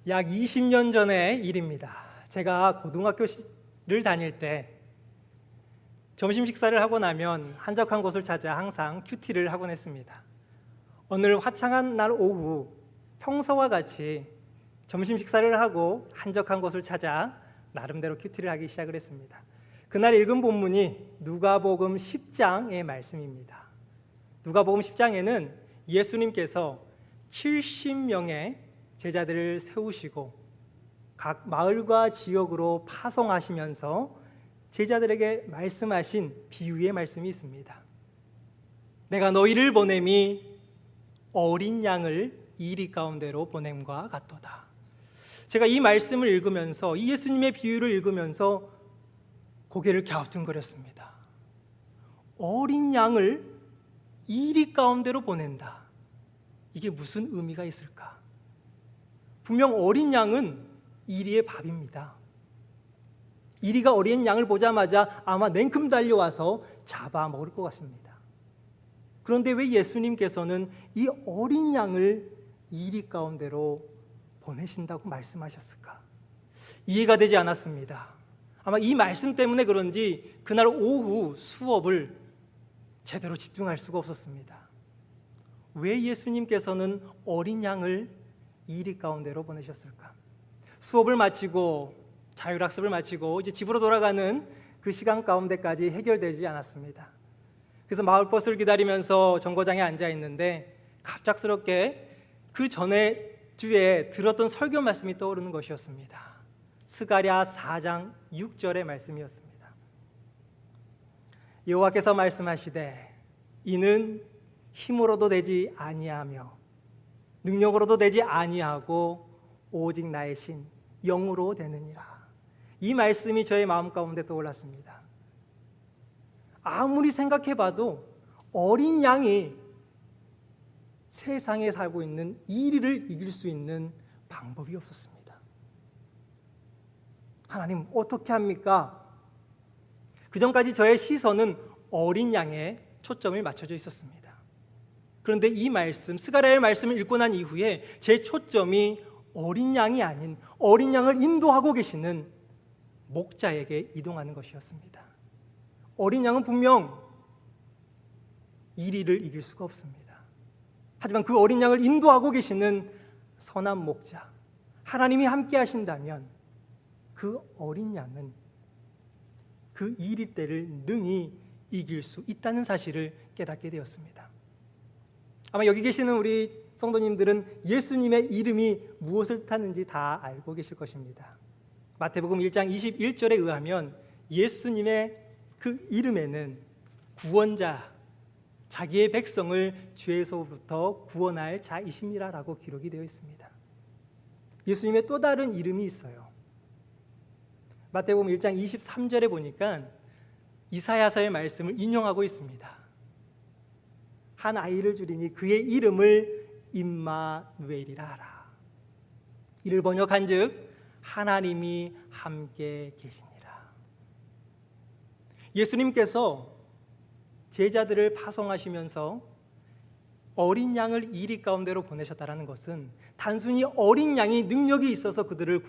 약 20년 전의 일입니다. 제가 고등학교를 다닐 때 점심 식사를 하고 나면 한적한 곳을 찾아 항상 큐티를 하곤 했습니다. 오늘 화창한 날 오후 평소와 같이 점심 식사를 하고 한적한 곳을 찾아 나름대로 큐티를 하기 시작을 했습니다. 그날 읽은 본문이 누가복음 10장의 말씀입니다. 누가복음 10장에는 예수님께서 70명의 제자들을 세우시고 각 마을과 지역으로 파송하시면서 제자들에게 말씀하신 비유의 말씀이 있습니다. 내가 너희를 보냄이 어린 양을 이리 가운데로 보냄과 같도다. 제가 이 말씀을 읽으면서, 이 예수님의 비유를 읽으면서 고개를 갸우뚱거렸습니다. 어린 양을 이리 가운데로 보낸다. 이게 무슨 의미가 있을까? 분명 어린 양은 이리의 밥입니다. 이리가 어린 양을 보자마자 아마 냉큼 달려와서 잡아먹을 것 같습니다. 그런데 왜 예수님께서는 이 어린 양을 이리 가운데로 보내신다고 말씀하셨을까? 이해가 되지 않았습니다. 아마 이 말씀 때문에 그런지 그날 오후 수업을 제대로 집중할 수가 없었습니다. 왜 예수님께서는 어린 양을 이리 가운데로 보내셨을까? 수업을 마치고 자율학습을 마치고 이제 집으로 돌아가는 그 시간 가운데까지 해결되지 않았습니다. 그래서 마을버스를 기다리면서 정거장에 앉아 있는데 갑작스럽게 그 전에 주에 들었던 설교 말씀이 떠오르는 것이었습니다. 스가랴 4장 6절의 말씀이었습니다. 여호와께서 말씀하시되 이는 힘으로도 되지 아니하며 능력으로도 되지 아니하고 오직 나의 신 영으로 되느니라. 이 말씀이 저의 마음 가운데 떠올랐습니다. 아무리 생각해봐도 어린 양이 세상에 살고 있는 이리를 이길 수 있는 방법이 없었습니다. 하나님 어떻게 합니까? 그전까지 저의 시선은 어린 양에 초점을 맞춰져 있었습니다. 그런데 이 말씀, 스가랴의 말씀을 읽고 난 이후에 제 초점이 어린 양이 아닌 어린 양을 인도하고 계시는 목자에게 이동하는 것이었습니다. 어린 양은 분명 이리를 이길 수가 없습니다. 하지만 그 어린 양을 인도하고 계시는 선한 목자, 하나님이 함께 하신다면 그 어린 양은 그 이리 때를 능히 이길 수 있다는 사실을 깨닫게 되었습니다. 아마 여기 계시는 우리 성도님들은 예수님의 이름이 무엇을 뜻하는지 다 알고 계실 것입니다. 마태복음 1장 21절에 의하면 예수님의 그 이름에는 구원자, 자기의 백성을 죄에서부터 구원할 자이심이라고 기록이 되어 있습니다. 예수님의 또 다른 이름이 있어요. 마태복음 1장 23절에 보니까 이사야서의 말씀을 인용하고 있습니다. 한 아이를 주리니 그의 이름을 임마누엘이라 하라. 이를 번역한즉 하나님이 함께 계시니라. 예수님께서 제자들을 파송하시면서 어린 양을 이리 가운데로 보내셨다는 것은 단순히 어린 양이 능력이 있어서 그들을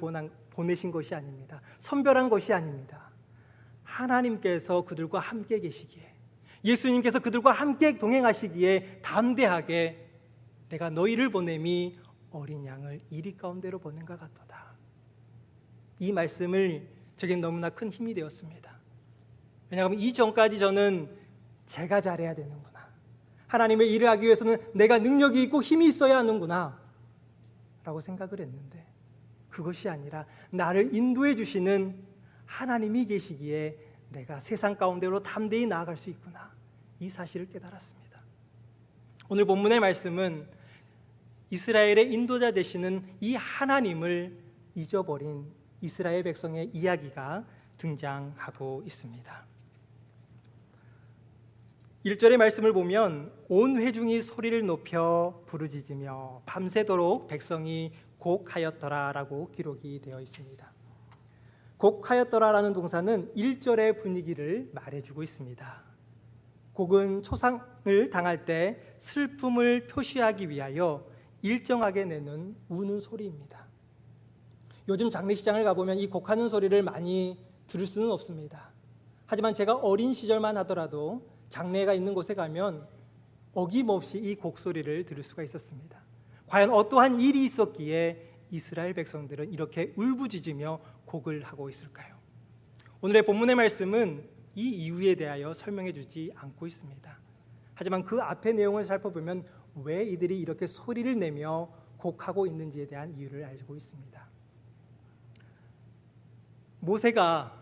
보내신 것이 아닙니다. 선별한 것이 아닙니다. 하나님께서 그들과 함께 계시기에, 예수님께서 그들과 함께 동행하시기에 담대하게 내가 너희를 보냄이 어린 양을 이리 가운데로 보낸과 같도다. 이 말씀을 저에겐 너무나 큰 힘이 되었습니다. 왜냐하면 이전까지 저는 제가 잘해야 되는구나, 하나님의 일을 하기 위해서는 내가 능력이 있고 힘이 있어야 하는구나 라고 생각을 했는데, 그것이 아니라 나를 인도해 주시는 하나님이 계시기에 내가 세상 가운데로 담대히 나아갈 수 있구나, 이 사실을 깨달았습니다. 오늘 본문의 말씀은 이스라엘의 인도자 되시는 이 하나님을 잊어버린 이스라엘 백성의 이야기가 등장하고 있습니다. 1절의 말씀을 보면 온 회중이 소리를 높여 부르짖으며 밤새도록 백성이 곡하였더라라고 기록이 되어 있습니다. 곡하였더라라는 동사는 1절의 분위기를 말해주고 있습니다. 곡은 초상을 당할 때 슬픔을 표시하기 위하여 일정하게 내는 우는 소리입니다. 요즘 장례식장을 가보면 이 곡하는 소리를 많이 들을 수는 없습니다. 하지만 제가 어린 시절만 하더라도 장례가 있는 곳에 가면 어김없이 이 곡소리를 들을 수가 있었습니다. 과연 어떠한 일이 있었기에 이스라엘 백성들은 이렇게 울부짖으며 곡을 하고 있을까요? 오늘의 본문의 말씀은 이 이유에 대하여 설명해 주지 않고 있습니다. 하지만 그 앞의 내용을 살펴보면 왜 이들이 이렇게 소리를 내며 곡하고 있는지에 대한 이유를 알고 있습니다. 모세가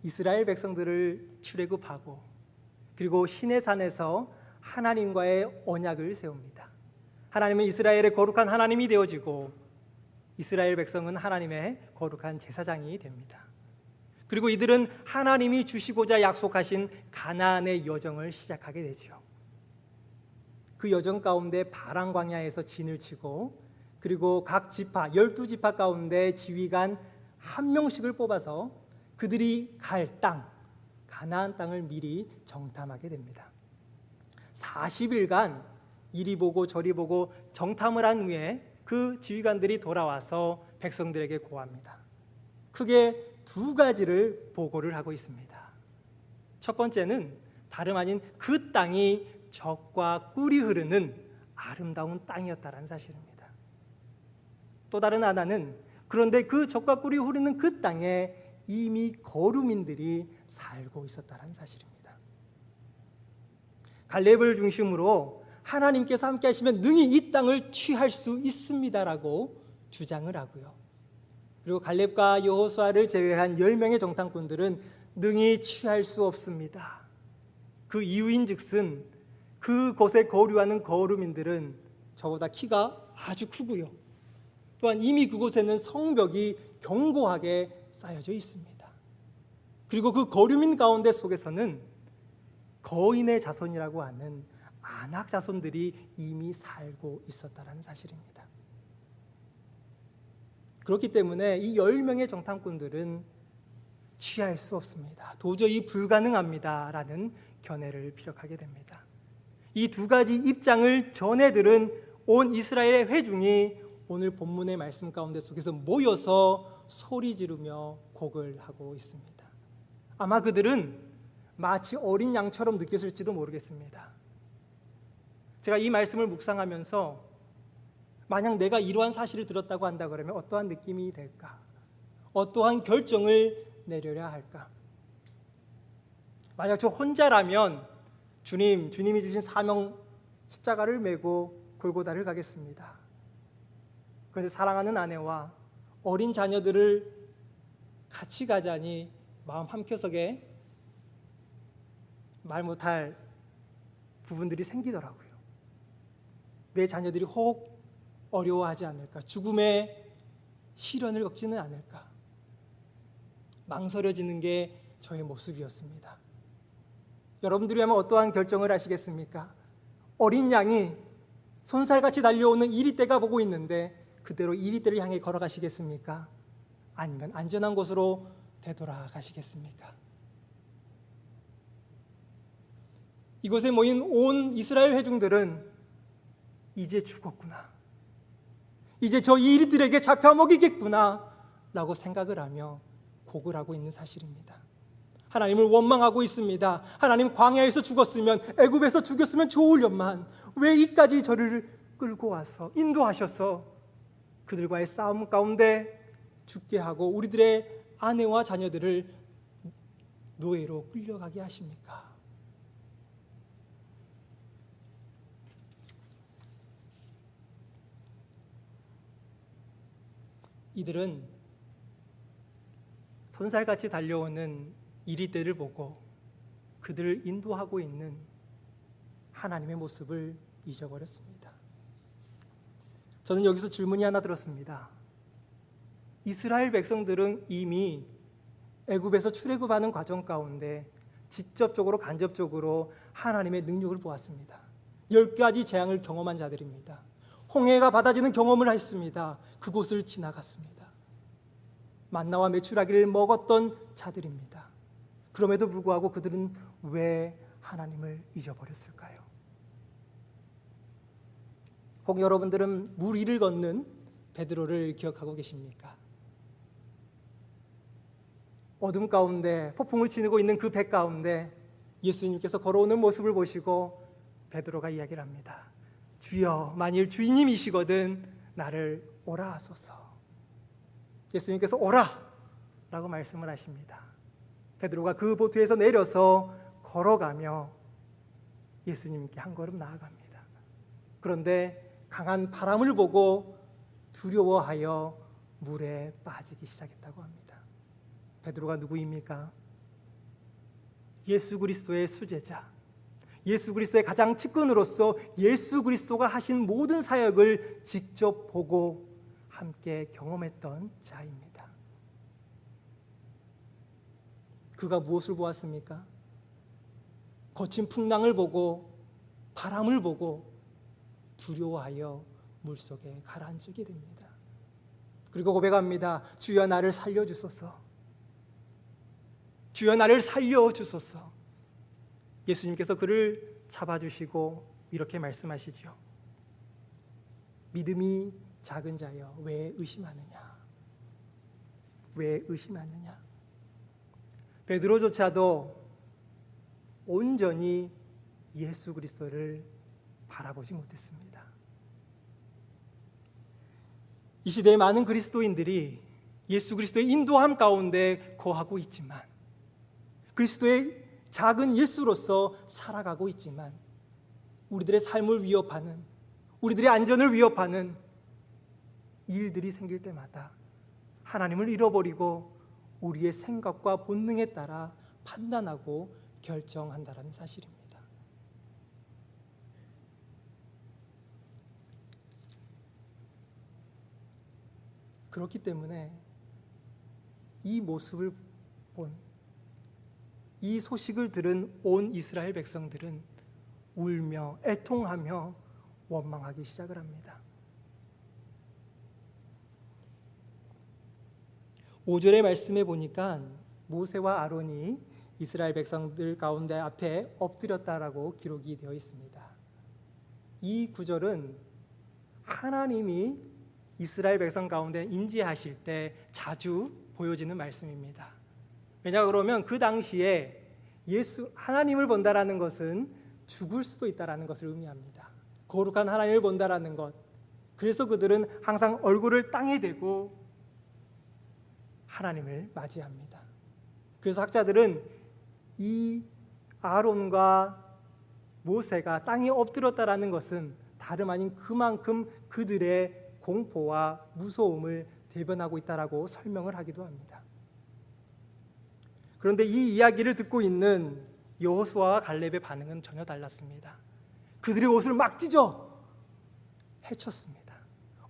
이스라엘 백성들을 출애굽하고 그리고 시내산에서 하나님과의 언약을 세웁니다. 하나님은 이스라엘의 거룩한 하나님이 되어지고 이스라엘 백성은 하나님의 거룩한 제사장이 됩니다. 그리고 이들은 하나님이 주시고자 약속하신 가나안의 여정을 시작하게 되죠. 그 여정 가운데 바란 광야에서 진을 치고 그리고 각 지파 12지파 가운데 지휘관 한 명씩을 뽑아서 그들이 갈 땅, 가나안 땅을 미리 정탐하게 됩니다. 40일간 이리 보고 저리 보고 정탐을 한 후에 그 지휘관들이 돌아와서 백성들에게 고합니다. 크게 두 가지를 보고를 하고 있습니다. 첫 번째는 다름 아닌 그 땅이 젖과 꿀이 흐르는 아름다운 땅이었다는 사실입니다. 또 다른 하나는 그런데 그 젖과 꿀이 흐르는 그 땅에 이미 거류민들이 살고 있었다는 사실입니다. 갈렙을 중심으로 하나님께서 함께 하시면 능히 이 땅을 취할 수 있습니다라고 주장을 하고요. 그리고 갈렙과 여호수아를 제외한 10명의 정탐꾼들은 능히 취할 수 없습니다. 그 이유인즉슨 그곳에 거류하는 거류민들은 저보다 키가 아주 크고요. 또한 이미 그곳에는 성벽이 견고하게 쌓여져 있습니다. 그리고 그 거류민 가운데 속에서는 거인의 자손이라고 하는 아낙 자손들이 이미 살고 있었다는 사실입니다. 그렇기 때문에 이 10명의 정탐꾼들은 취할 수 없습니다. 도저히 불가능합니다 라는 견해를 피력하게 됩니다. 이 두 가지 입장을 전해 들은 온 이스라엘의 회중이 오늘 본문의 말씀 가운데 속에서 모여서 소리 지르며 곡을 하고 있습니다. 아마 그들은 마치 어린 양처럼 느꼈을지도 모르겠습니다. 제가 이 말씀을 묵상하면서 만약 내가 이러한 사실을 들었다고 한다 그러면 어떠한 느낌이 될까? 어떠한 결정을 내려야 할까? 만약 저 혼자라면 주님이 주신 사명 십자가를 메고 골고다를 가겠습니다. 그런데 사랑하는 아내와 어린 자녀들을 같이 가자니 마음 한켠속에 말 못할 부분들이 생기더라고요. 내 자녀들이 혹 어려워하지 않을까? 죽음의 시련을 겪지는 않을까? 망설여지는 게 저의 모습이었습니다. 여러분들이라면 어떠한 결정을 하시겠습니까? 어린 양이 손살같이 달려오는 이리떼가 보고 있는데 그대로 이리떼를 향해 걸어가시겠습니까? 아니면 안전한 곳으로 되돌아가시겠습니까? 이곳에 모인 온 이스라엘 회중들은 이제 죽었구나, 이제 저 이리들에게 잡혀먹이겠구나 라고 생각을 하며 곡을 하고 있는 사실입니다. 하나님을 원망하고 있습니다. 하나님, 광야에서 죽었으면, 애굽에서 죽였으면 좋으련만 왜 이까지 저를 끌고 와서 인도하셔서 그들과의 싸움 가운데 죽게 하고 우리들의 아내와 자녀들을 노예로 끌려가게 하십니까? 이들은 손살같이 달려오는 이리떼를 보고 그들을 인도하고 있는 하나님의 모습을 잊어버렸습니다. 저는 여기서 질문이 하나 들었습니다. 이스라엘 백성들은 이미 애굽에서 출애굽하는 과정 가운데 직접적으로 간접적으로 하나님의 능력을 보았습니다. 10가지 재앙을 경험한 자들입니다. 홍해가 받아지는 경험을 했습니다. 그곳을 지나갔습니다. 만나와 메추라기를 먹었던 자들입니다. 그럼에도 불구하고 그들은 왜 하나님을 잊어버렸을까요? 혹 여러분들은 물 위를 걷는 베드로를 기억하고 계십니까? 어둠 가운데 폭풍을 지니고 있는 그 배 가운데 예수님께서 걸어오는 모습을 보시고 베드로가 이야기를 합니다. 주여, 만일 주인님이시거든 나를 오라 하소서. 예수님께서 오라 라고 말씀을 하십니다. 베드로가 그 보트에서 내려서 걸어가며 예수님께 한 걸음 나아갑니다. 그런데 강한 바람을 보고 두려워하여 물에 빠지기 시작했다고 합니다. 베드로가 누구입니까? 예수 그리스도의 수제자, 예수 그리스도의 가장 측근으로서 예수 그리스도가 하신 모든 사역을 직접 보고 함께 경험했던 자입니다. 그가 무엇을 보았습니까? 거친 풍랑을 보고 바람을 보고 두려워하여 물속에 가라앉게 됩니다. 그리고 고백합니다. 주여 나를 살려주소서. 주여 나를 살려주소서. 예수님께서 그를 잡아주시고 이렇게 말씀하시죠. 믿음이 작은 자여 왜 의심하느냐? 왜 의심하느냐? 베드로조차도 온전히 예수 그리스도를 바라보지 못했습니다. 이 시대의 많은 그리스도인들이 예수 그리스도의 인도함 가운데 거하고 있지만, 그리스도의 작은 예수로서 살아가고 있지만, 우리들의 삶을 위협하는, 우리들의 안전을 위협하는 일들이 생길 때마다 하나님을 잃어버리고 우리의 생각과 본능에 따라 판단하고 결정한다는 사실입니다. 그렇기 때문에 이 모습을 본, 이 소식을 들은 온 이스라엘 백성들은 울며 애통하며 원망하기 시작을 합니다. 5절의 말씀에 보니까 모세와 아론이 이스라엘 백성들 가운데 앞에 엎드렸다라고 기록이 되어 있습니다. 이 구절은 하나님이 이스라엘 백성 가운데 임재하실 때 자주 보여지는 말씀입니다. 왜냐 그러면 그 당시에 하나님을 본다라는 것은 죽을 수도 있다라는 것을 의미합니다. 거룩한 하나님을 본다라는 것. 그래서 그들은 항상 얼굴을 땅에 대고 하나님을 맞이합니다. 그래서 학자들은 이 아론과 모세가 땅에 엎드렸다라는 것은 다름 아닌 그만큼 그들의 공포와 무서움을 대변하고 있다라고 설명을 하기도 합니다. 그런데 이 이야기를 듣고 있는 여호수아와 갈렙의 반응은 전혀 달랐습니다. 그들의 옷을 막 찢어 헤쳤습니다.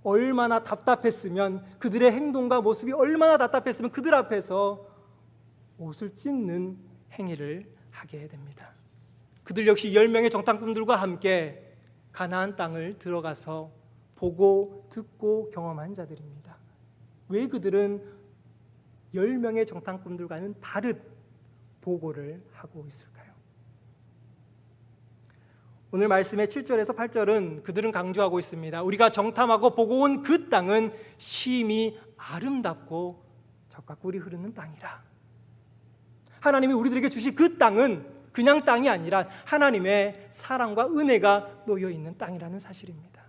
얼마나 답답했으면, 그들의 행동과 모습이 얼마나 답답했으면 그들 앞에서 옷을 찢는 행위를 하게 됩니다. 그들 역시 10명의 정탐꾼들과 함께 가나안 땅을 들어가서 보고 듣고 경험한 자들입니다. 왜 그들은 10명의 정탐꾼들과는 다른 보고를 하고 있을까요? 오늘 말씀의 7절에서 8절은 그들은 강조하고 있습니다. 우리가 정탐하고 보고 온 그 땅은 심히 아름답고 젖과 꿀이 흐르는 땅이라. 하나님이 우리들에게 주실 그 땅은 그냥 땅이 아니라 하나님의 사랑과 은혜가 놓여 있는 땅이라는 사실입니다.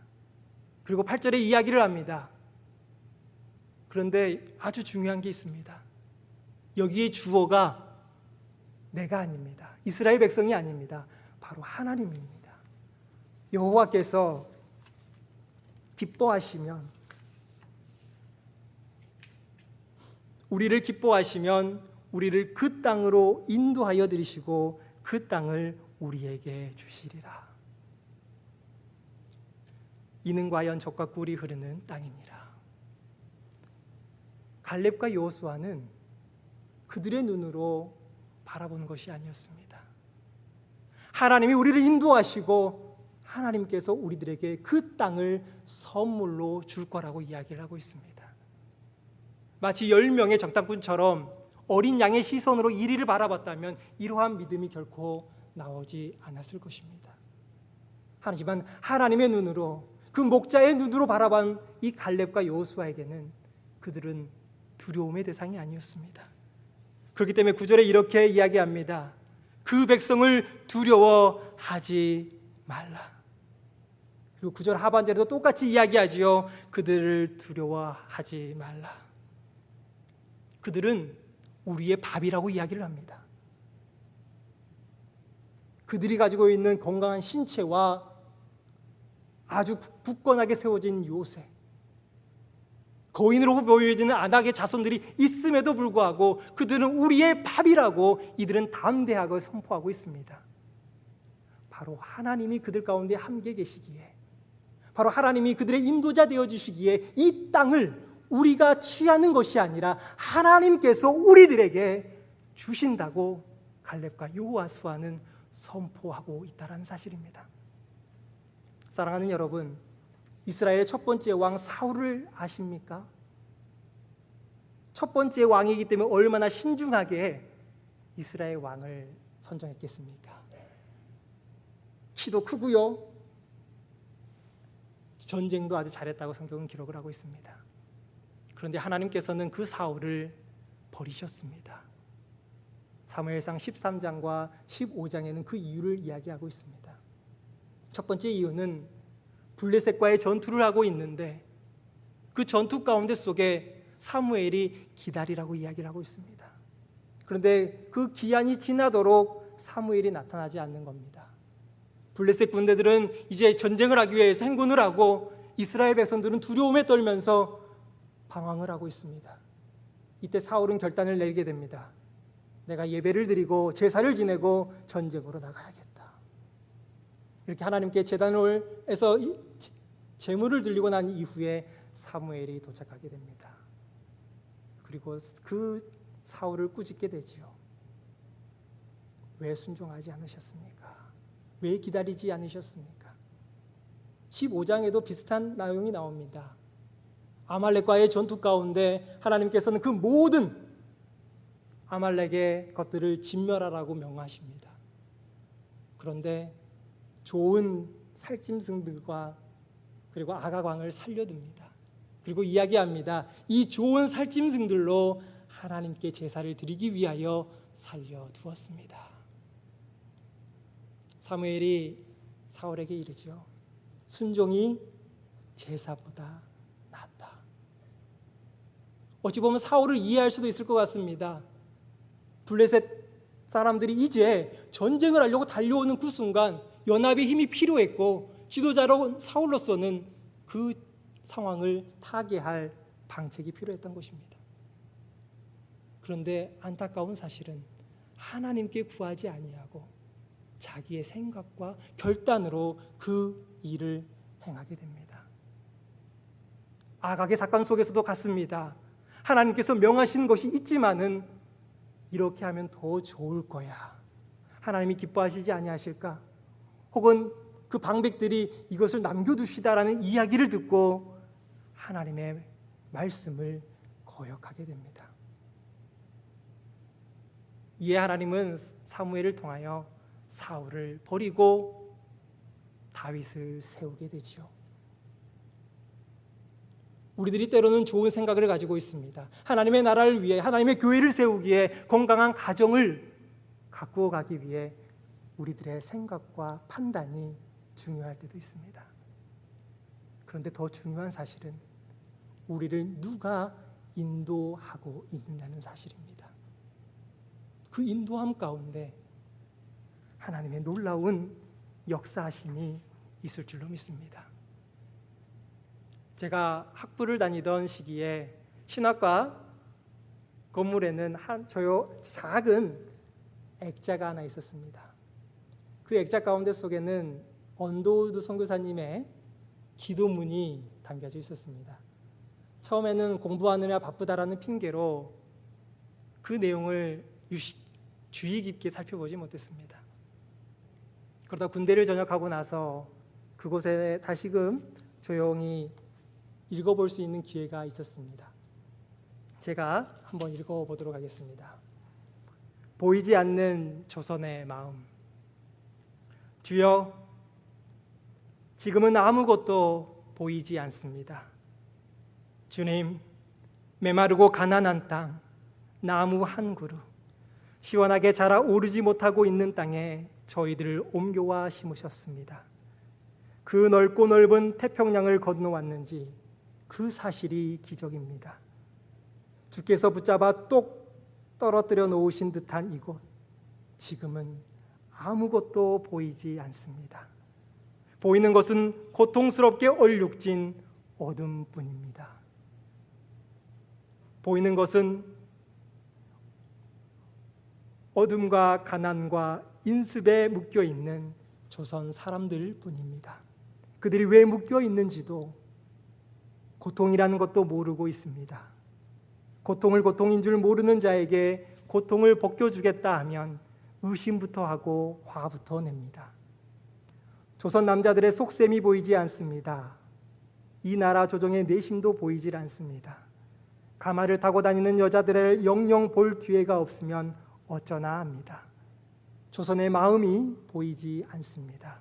그리고 8절에 이야기를 합니다. 그런데 아주 중요한 게 있습니다. 여기에 주어가 내가 아닙니다. 이스라엘 백성이 아닙니다. 바로 하나님입니다. 여호와께서 기뻐하시면, 우리를 기뻐하시면 우리를 그 땅으로 인도하여 들이시고 그 땅을 우리에게 주시리라. 이는 과연 젖과 꿀이 흐르는 땅이니라. 갈렙과 여호수아는 그들의 눈으로 바라보는 것이 아니었습니다. 하나님이 우리를 인도하시고 하나님께서 우리들에게 그 땅을 선물로 줄 거라고 이야기를 하고 있습니다. 마치 10명의 정탐꾼처럼 어린 양의 시선으로 이리를 바라봤다면 이러한 믿음이 결코 나오지 않았을 것입니다. 하지만 하나님의 눈으로, 그 목자의 눈으로 바라본 이 갈렙과 여호수아에게는 그들은 두려움의 대상이 아니었습니다. 그렇기 때문에 9절에 이렇게 이야기합니다. 그 백성을 두려워하지 말라. 그리고 9절 하반절에도 똑같이 이야기하지요. 그들을 두려워하지 말라. 그들은 우리의 밥이라고 이야기를 합니다. 그들이 가지고 있는 건강한 신체와 아주 굳건하게 세워진 요새, 거인으로 보여지는 안악의 자손들이 있음에도 불구하고 그들은 우리의 밥이라고 이들은 담대하게 선포하고 있습니다. 바로 하나님이 그들 가운데 함께 계시기에, 바로 하나님이 그들의 인도자 되어주시기에 이 땅을 우리가 취하는 것이 아니라 하나님께서 우리들에게 주신다고 갈렙과 여호수아는 선포하고 있다는 사실입니다. 사랑하는 여러분, 이스라엘의 첫 번째 왕 사울을 아십니까? 첫 번째 왕이기 때문에 얼마나 신중하게 이스라엘 왕을 선정했겠습니까? 키도 크고요, 전쟁도 아주 잘했다고 성경은 기록을 하고 있습니다. 그런데 하나님께서는 그 사울을 버리셨습니다. 사무엘상 13장과 15장에는 그 이유를 이야기하고 있습니다. 첫 번째 이유는 블레셋과의 전투를 하고 있는데 그 전투 가운데 속에 사무엘이 기다리라고 이야기를 하고 있습니다. 그런데 그 기한이 지나도록 사무엘이 나타나지 않는 겁니다. 블레셋 군대들은 이제 전쟁을 하기 위해서 행군을 하고 이스라엘 백성들은 두려움에 떨면서 방황을 하고 있습니다. 이때 사울은 결단을 내리게 됩니다. 내가 예배를 드리고 제사를 지내고 전쟁으로 나가야겠다. 이렇게 하나님께 제단을 해서 제물을 드리고 난 이후에 사무엘이 도착하게 됩니다. 그리고 그 사울을 꾸짖게 되지요. 왜 순종하지 않으셨습니까? 왜 기다리지 않으셨습니까? 15장에도 비슷한 내용이 나옵니다. 아말렉과의 전투 가운데 하나님께서는 그 모든 아말렉의 것들을 진멸하라고 명하십니다. 그런데 좋은 살짐승들과 그리고 아가광을 살려둡니다. 그리고 이야기합니다. 이 좋은 살짐승들로 하나님께 제사를 드리기 위하여 살려두었습니다. 사무엘이 사울에게 이르지요. 순종이 제사보다 낫다. 어찌 보면 사울을 이해할 수도 있을 것 같습니다. 블레셋 사람들이 이제 전쟁을 하려고 달려오는 그 순간 연합의 힘이 필요했고 지도자로 사울로서는 그 상황을 타개할 방책이 필요했던 것입니다. 그런데 안타까운 사실은 하나님께 구하지 아니하고 자기의 생각과 결단으로 그 일을 행하게 됩니다. 아각의 사건 속에서도 같습니다. 하나님께서 명하신 것이 있지만은 이렇게 하면 더 좋을 거야. 하나님이 기뻐하시지 아니하실까? 혹은 그 방백들이 이것을 남겨두시다라는 이야기를 듣고 하나님의 말씀을 거역하게 됩니다. 이에 하나님은 사무엘을 통하여 사울을 버리고 다윗을 세우게 되지요. 우리들이 때로는 좋은 생각을 가지고 있습니다. 하나님의 나라를 위해, 하나님의 교회를 세우기에, 건강한 가정을 가꾸어 가기 위해 우리들의 생각과 판단이 중요할 때도 있습니다. 그런데 더 중요한 사실은 우리를 누가 인도하고 있느냐는 사실입니다. 그 인도함 가운데 하나님의 놀라운 역사하심이 있을 줄로 믿습니다. 제가 학부를 다니던 시기에 신학과 건물에는 작은 액자가 하나 있었습니다. 그 액자 가운데 속에는 언더우드 선교사님의 기도문이 담겨져 있었습니다. 처음에는 공부하느라 바쁘다라는 핑계로 그 내용을 주의 깊게 살펴보지 못했습니다. 그러다 군대를 전역하고 나서 그곳에 다시금 조용히 읽어볼 수 있는 기회가 있었습니다. 제가 한번 읽어보도록 하겠습니다. 보이지 않는 조선의 마음. 주여, 지금은 아무것도 보이지 않습니다. 주님, 메마르고 가난한 땅, 나무 한 그루, 시원하게 자라 오르지 못하고 있는 땅에 저희들을 옮겨와 심으셨습니다. 그 넓고 넓은 태평양을 건너왔는지 그 사실이 기적입니다. 주께서 붙잡아 똑 떨어뜨려 놓으신 듯한 이곳, 지금은 아무것도 보이지 않습니다. 보이는 것은 고통스럽게 얼룩진 어둠뿐입니다. 보이는 것은 어둠과 가난과 인습에 묶여 있는 조선 사람들 뿐입니다. 그들이 왜 묶여 있는지도 고통이라는 것도 모르고 있습니다. 고통을 고통인 줄 모르는 자에게 고통을 벗겨주겠다 하면 의심부터 하고 화부터 냅니다. 조선 남자들의 속셈이 보이지 않습니다. 이 나라 조정의 내심도 보이질 않습니다. 가마를 타고 다니는 여자들을 영영 볼 기회가 없으면 어쩌나 합니다. 조선의 마음이 보이지 않습니다.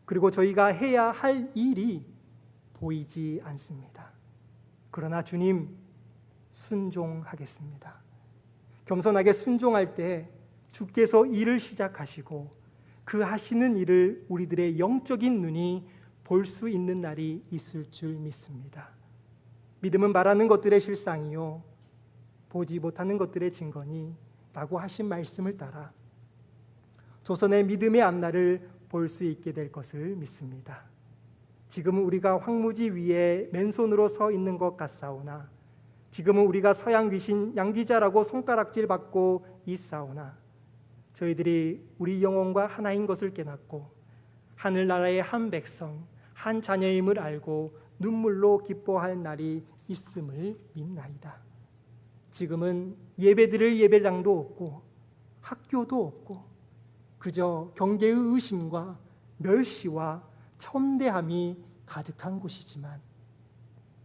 그리고 저희가 해야 할 일이 보이지 않습니다. 그러나 주님, 순종하겠습니다. 겸손하게 순종할 때 주께서 일을 시작하시고 그 하시는 일을 우리들의 영적인 눈이 볼 수 있는 날이 있을 줄 믿습니다. 믿음은 바라는 것들의 실상이요 보지 못하는 것들의 증거니 라고 하신 말씀을 따라 조선의 믿음의 앞날을 볼 수 있게 될 것을 믿습니다. 지금은 우리가 황무지 위에 맨손으로 서 있는 것 같사오나, 지금은 우리가 서양 귀신 양귀자라고 손가락질 받고 있사오나, 저희들이 우리 영혼과 하나인 것을 깨닫고 하늘나라의 한 백성, 한 자녀임을 알고 눈물로 기뻐할 날이 있음을 믿나이다. 지금은 예배드릴 예배당도 없고 학교도 없고 그저 경계의 의심과 멸시와 천대함이 가득한 곳이지만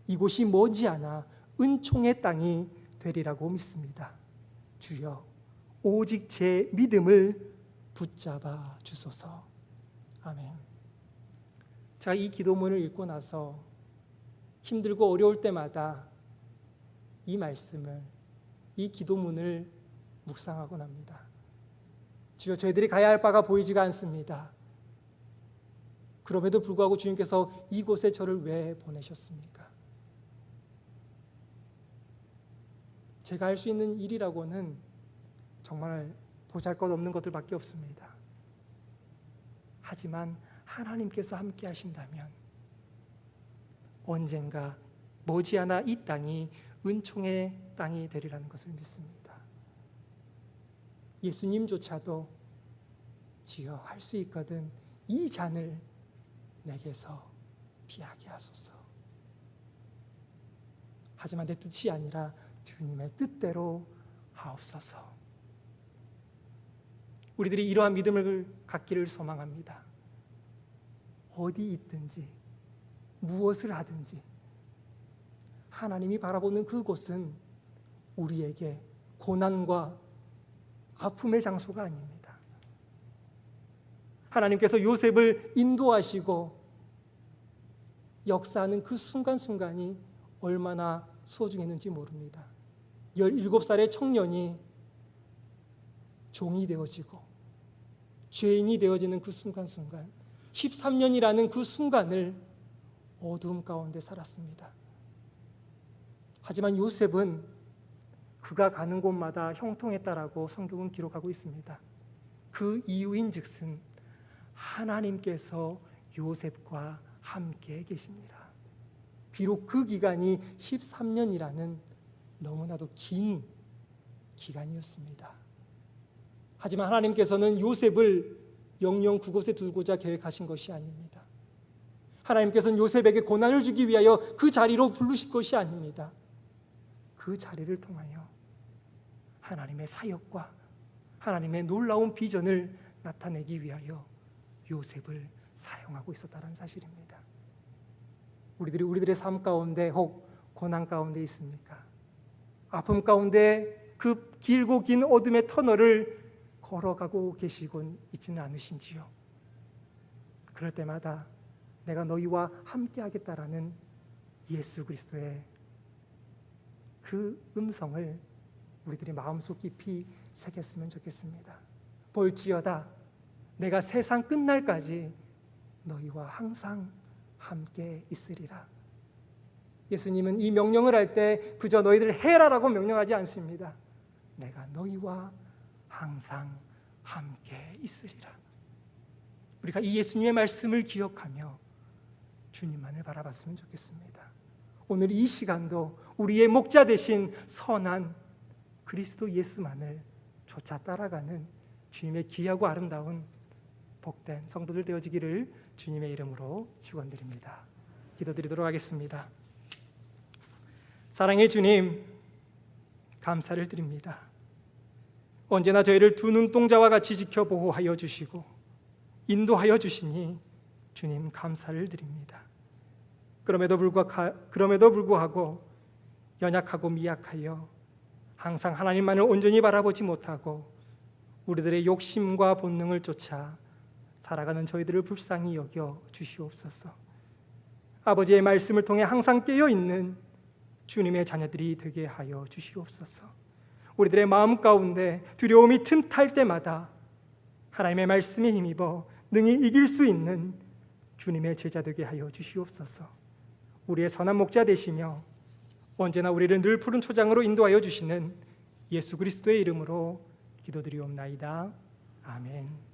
이곳이 머지않아 은총의 땅이 되리라고 믿습니다. 주여, 오직 제 믿음을 붙잡아 주소서. 아멘. 자, 이 기도문을 읽고 나서 힘들고 어려울 때마다 이 말씀을, 이 기도문을 묵상하곤 합니다. 주여, 저희들이 가야 할 바가 보이지가 않습니다. 그럼에도 불구하고 주님께서 이곳에 저를 왜 보내셨습니까? 제가 할 수 있는 일이라고는 정말 보잘것없는 것들밖에 없습니다. 하지만 하나님께서 함께 하신다면 언젠가 머지않아 이 땅이 은총의 땅이 되리라는 것을 믿습니다. 예수님조차도 주여, 할 수 있거든 이 잔을 내게서 피하게 하소서. 하지만 내 뜻이 아니라 주님의 뜻대로 하옵소서. 우리들이 이러한 믿음을 갖기를 소망합니다. 어디 있든지 무엇을 하든지 하나님이 바라보는 그곳은 우리에게 고난과 아픔의 장소가 아닙니다. 하나님께서 요셉을 인도하시고 역사하는 그 순간순간이 얼마나 소중했는지 모릅니다. 17살의 청년이 종이 되어지고 죄인이 되어지는 그 순간순간, 13년이라는 그 순간을 어두움 가운데 살았습니다. 하지만 요셉은 그가 가는 곳마다 형통했다라고 성경은 기록하고 있습니다. 그 이유인 즉슨 하나님께서 요셉과 함께 계시니라. 비록 그 기간이 13년이라는 너무나도 긴 기간이었습니다. 하지만 하나님께서는 요셉을 영영 그곳에 두고자 계획하신 것이 아닙니다. 하나님께서는 요셉에게 고난을 주기 위하여 그 자리로 부르신 것이 아닙니다. 그 자리를 통하여 하나님의 사역과 하나님의 놀라운 비전을 나타내기 위하여 요셉을 사용하고 있었다는 사실입니다. 우리들의 삶 가운데 혹 고난 가운데 있습니까? 아픔 가운데 그 길고 긴 어둠의 터널을 걸어가고 계시곤 있지는 않으신지요? 그럴 때마다 내가 너희와 함께 하겠다라는 예수 그리스도의 그 음성을 우리들이 마음속 깊이 새겼으면 좋겠습니다. 볼지어다 내가 세상 끝날까지 너희와 항상 함께 있으리라. 예수님은 이 명령을 할 때 그저 너희들 해라라고 명령하지 않습니다. 내가 너희와 항상 함께 있으리라. 우리가 이 예수님의 말씀을 기억하며 주님만을 바라봤으면 좋겠습니다. 오늘 이 시간도 우리의 목자 되신 선한 그리스도 예수만을 쫓아 따라가는 주님의 귀하고 아름다운 복된 성도들 되어지기를 주님의 이름으로 축원드립니다. 기도드리도록 하겠습니다. 사랑의 주님, 감사를 드립니다. 언제나 저희를 두 눈동자와 같이 지켜 보호하여 주시고 인도하여 주시니 주님 감사를 드립니다. 그럼에도 불구하고 연약하고 미약하여 항상 하나님만을 온전히 바라보지 못하고 우리들의 욕심과 본능을 쫓아 살아가는 저희들을 불쌍히 여겨 주시옵소서. 아버지의 말씀을 통해 항상 깨어있는 주님의 자녀들이 되게 하여 주시옵소서. 우리들의 마음 가운데 두려움이 틈탈 때마다 하나님의 말씀에 힘입어 능히 이길 수 있는 주님의 제자 되게 하여 주시옵소서. 우리의 선한 목자 되시며 언제나 우리를 늘 푸른 초장으로 인도하여 주시는 예수 그리스도의 이름으로 기도드리옵나이다. 아멘.